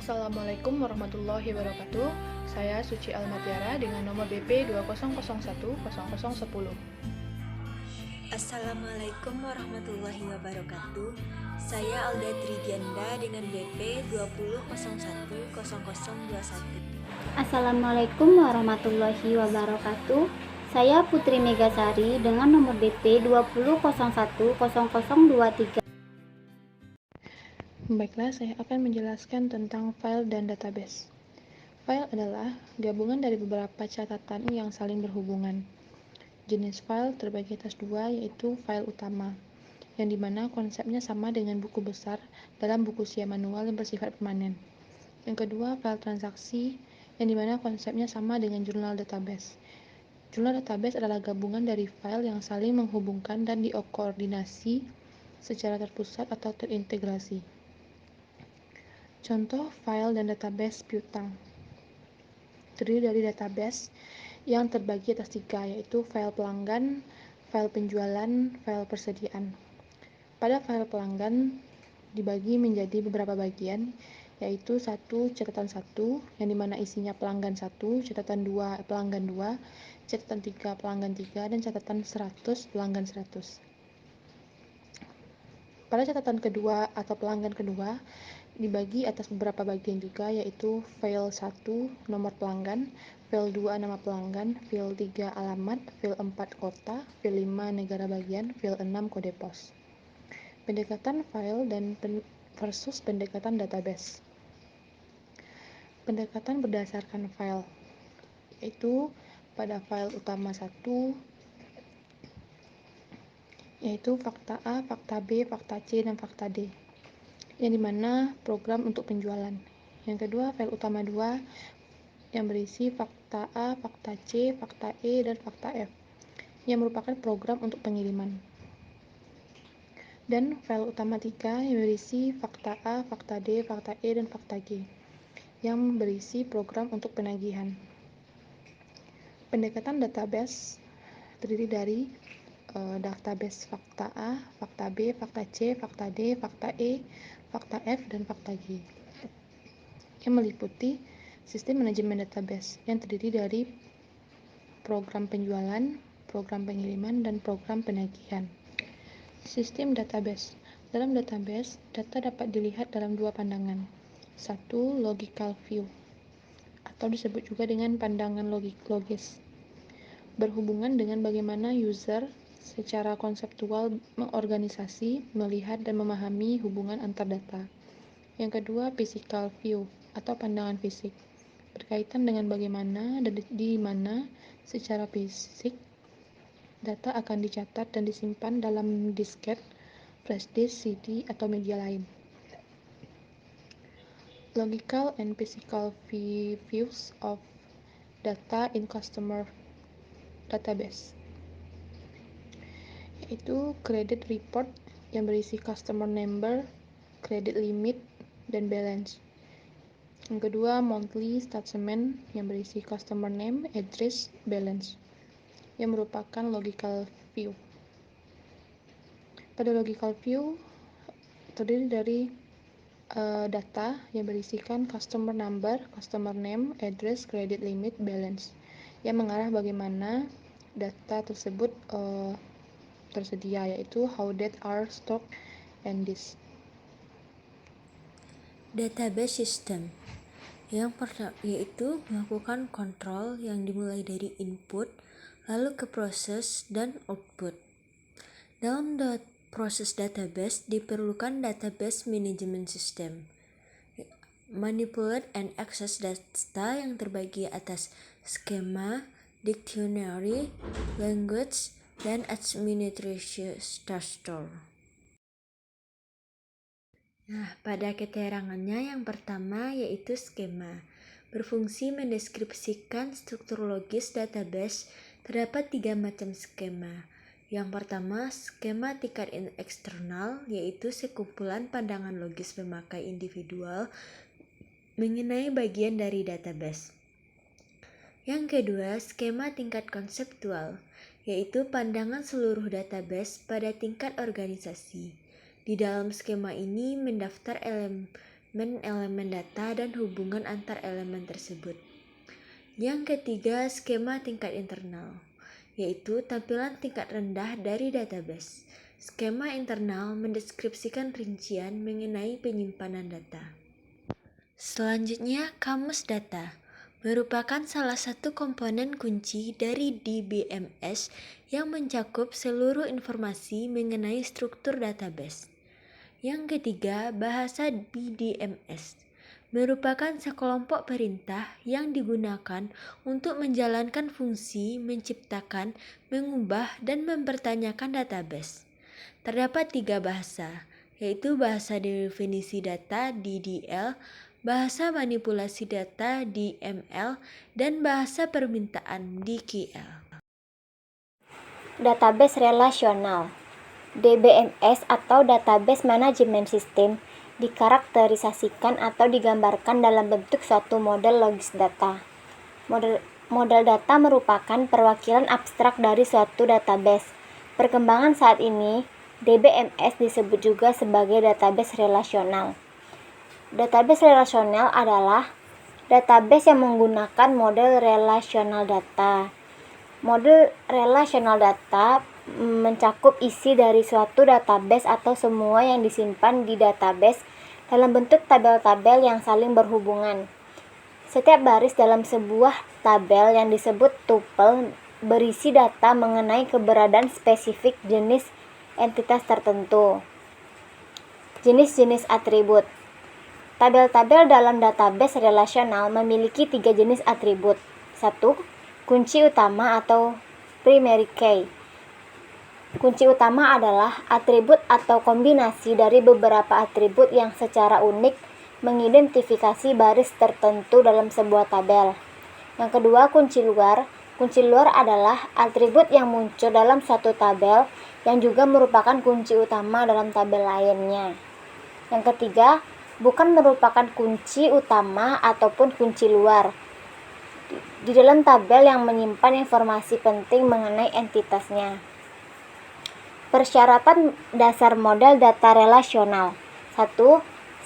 Assalamualaikum warahmatullahi wabarakatuh. Saya Suci Almatiara dengan nomor BP 20010010. Assalamualaikum warahmatullahi wabarakatuh. Saya Alda Tridianda dengan BP 20010021. Assalamualaikum warahmatullahi wabarakatuh. Saya Putri Megasari dengan nomor BP 20010023. Baiklah, saya akan menjelaskan tentang file dan database. File adalah gabungan dari beberapa catatan yang saling berhubungan. Jenis file terbagi atas dua, yaitu file utama, yang dimana konsepnya sama dengan buku besar dalam buku sia manual yang bersifat permanen. Yang kedua, file transaksi, yang dimana konsepnya sama dengan jurnal database. Jurnal database adalah gabungan dari file yang saling menghubungkan dan dikoordinasi secara terpusat atau terintegrasi. Contoh file dan database piutang terdiri dari database yang terbagi atas tiga, yaitu file pelanggan, file penjualan, file persediaan. Pada file pelanggan dibagi menjadi beberapa bagian, yaitu 1 catatan 1 yang dimana isinya pelanggan 1, catatan 2 pelanggan 2, catatan 3 pelanggan 3, dan catatan 100 pelanggan 100. Pada catatan kedua atau pelanggan kedua dibagi atas beberapa bagian juga, yaitu file 1 nomor pelanggan, file 2 nama pelanggan, file 3 alamat, file 4 kota, file 5 negara bagian, file 6 kode pos. Pendekatan file dan versus pendekatan database. Pendekatan berdasarkan file, yaitu pada file utama 1 yaitu fakta A, fakta B, fakta C, dan fakta D, yang dimana program untuk penjualan. Yang kedua, file utama 2 yang berisi fakta A, fakta C, fakta E, dan fakta F, yang merupakan program untuk pengiriman. Dan file utama 3 yang berisi fakta A, fakta D, fakta E, dan fakta G, yang berisi program untuk penagihan. Pendekatan database terdiri dari database fakta A, fakta B, fakta C, fakta D, fakta E, fakta F, dan fakta G, yang meliputi sistem manajemen database yang terdiri dari program penjualan, program pengiriman, dan program penagihan. Sistem database. Dalam database, data dapat dilihat dalam dua pandangan. 1. Logical view, atau disebut juga dengan pandangan logis, berhubungan dengan bagaimana user secara konseptual mengorganisasi, melihat, dan memahami hubungan antar data. Yang kedua, physical view, atau pandangan fisik, berkaitan dengan bagaimana dan di mana secara fisik data akan dicatat dan disimpan dalam disket, flash disk, CD, atau media lain. Logical and physical views of data in customer database, yaitu credit report yang berisi customer number, credit limit, dan balance. Yang kedua, monthly statement yang berisi customer name, address, balance, yang merupakan logical view. Pada logical view terdiri dari data yang berisikan customer number, customer name, address, credit limit, balance, yang mengarah bagaimana data tersebut tersedia, yaitu how data are stored and this. Database system yang pertama yaitu melakukan kontrol yang dimulai dari input lalu ke proses dan output. Dalam proses database diperlukan database management system. Manipulate and access data yang terbagi atas skema, dictionary, language, dan administration structure. Nah, pada keterangannya yang pertama yaitu skema. Berfungsi mendeskripsikan struktur logis database. Terdapat 3 macam skema. Yang pertama, skema tingkat eksternal, yaitu sekumpulan pandangan logis pemakai individual mengenai bagian dari database. Yang kedua, skema tingkat konseptual, yaitu pandangan seluruh database pada tingkat organisasi. Di dalam skema ini mendaftar elemen statement elemen data dan hubungan antar elemen tersebut. Yang ketiga, skema tingkat internal, yaitu tampilan tingkat rendah dari database. Skema internal mendeskripsikan rincian mengenai penyimpanan data. Selanjutnya, kamus data merupakan salah satu komponen kunci dari DBMS yang mencakup seluruh informasi mengenai struktur database. Yang ketiga, bahasa BDMS merupakan sekelompok perintah yang digunakan untuk menjalankan fungsi menciptakan, mengubah, dan mempertanyakan database. Terdapat 3 bahasa, yaitu bahasa definisi data DDL, bahasa manipulasi data DML, dan bahasa permintaan DQL. Database relasional DBMS atau Database Management System dikarakterisasikan atau digambarkan dalam bentuk suatu model logis data. Model data merupakan perwakilan abstrak dari suatu database. Perkembangan saat ini, DBMS disebut juga sebagai database relasional. Database relasional adalah database yang menggunakan model relasional data. Model relasional data mencakup isi dari suatu database atau semua yang disimpan di database dalam bentuk tabel-tabel yang saling berhubungan. Setiap baris dalam sebuah tabel yang disebut tuple berisi data mengenai keberadaan spesifik jenis entitas tertentu. Jenis-jenis atribut. Tabel-tabel dalam database relasional memiliki 3 jenis atribut. 1. Kunci utama atau primary key. Kunci utama adalah atribut atau kombinasi dari beberapa atribut yang secara unik mengidentifikasi baris tertentu dalam sebuah tabel. Yang kedua, kunci luar. Kunci luar adalah atribut yang muncul dalam suatu tabel yang juga merupakan kunci utama dalam tabel lainnya. Yang ketiga, bukan merupakan kunci utama ataupun kunci luar di dalam tabel yang menyimpan informasi penting mengenai entitasnya. Persyaratan dasar model data relasional. 1.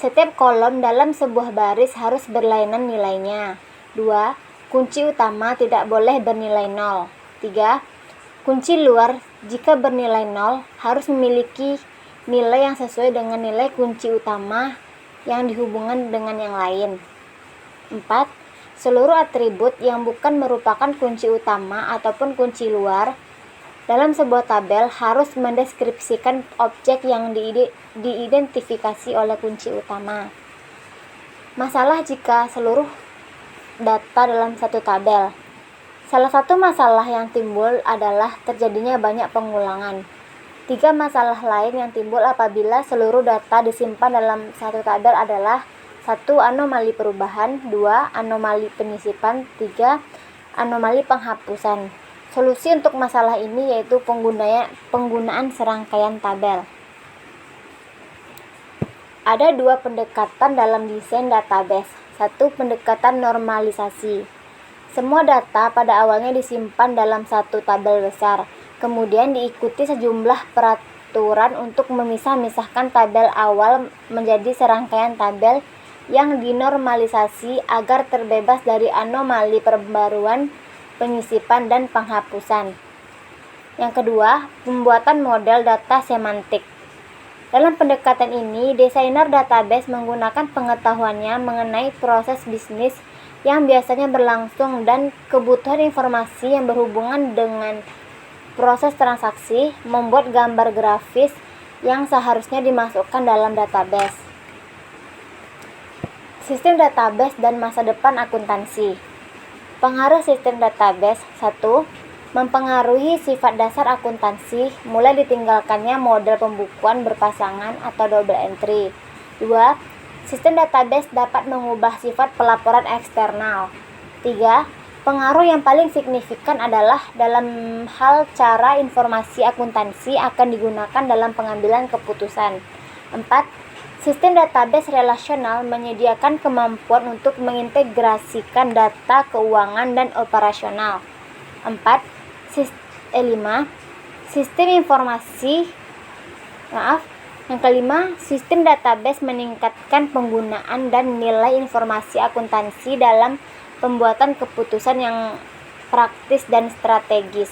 Setiap kolom dalam sebuah baris harus berlainan nilainya. 2. Kunci utama tidak boleh bernilai 0. 3. Kunci luar jika bernilai 0 harus memiliki nilai yang sesuai dengan nilai kunci utama yang dihubungkan dengan yang lain. 4. Seluruh atribut yang bukan merupakan kunci utama ataupun kunci luar dalam sebuah tabel harus mendeskripsikan objek yang diidentifikasi oleh kunci utama. Masalah jika seluruh data dalam satu tabel. Salah satu masalah yang timbul adalah terjadinya banyak pengulangan. 3 masalah lain yang timbul apabila seluruh data disimpan dalam satu tabel adalah 1. Anomali perubahan, 2. Anomali penyisipan, 3. Anomali penghapusan. Solusi untuk masalah ini yaitu penggunaan serangkaian tabel. Ada 2 pendekatan dalam desain database. 1. Pendekatan normalisasi. Semua data pada awalnya disimpan dalam satu tabel besar. Kemudian diikuti sejumlah peraturan untuk memisah-misahkan tabel awal menjadi serangkaian tabel yang dinormalisasi agar terbebas dari anomali pembaruan, penyisipan, dan penghapusan. Yang kedua, pembuatan model data semantik. Dalam pendekatan ini, desainer database menggunakan pengetahuannya mengenai proses bisnis yang biasanya berlangsung dan kebutuhan informasi yang berhubungan dengan proses transaksi, membuat gambar grafis yang seharusnya dimasukkan dalam database. Sistem database dan masa depan akuntansi. Pengaruh sistem database. 1. Mempengaruhi sifat dasar akuntansi, mulai ditinggalkannya model pembukuan berpasangan atau double entry. 2. Sistem database dapat mengubah sifat pelaporan eksternal. 3. Pengaruh yang paling signifikan adalah dalam hal cara informasi akuntansi akan digunakan dalam pengambilan keputusan. 4. Sistem database relasional menyediakan kemampuan untuk mengintegrasikan data keuangan dan operasional. 5. Yang kelima, sistem database meningkatkan penggunaan dan nilai informasi akuntansi dalam pembuatan keputusan yang praktis dan strategis.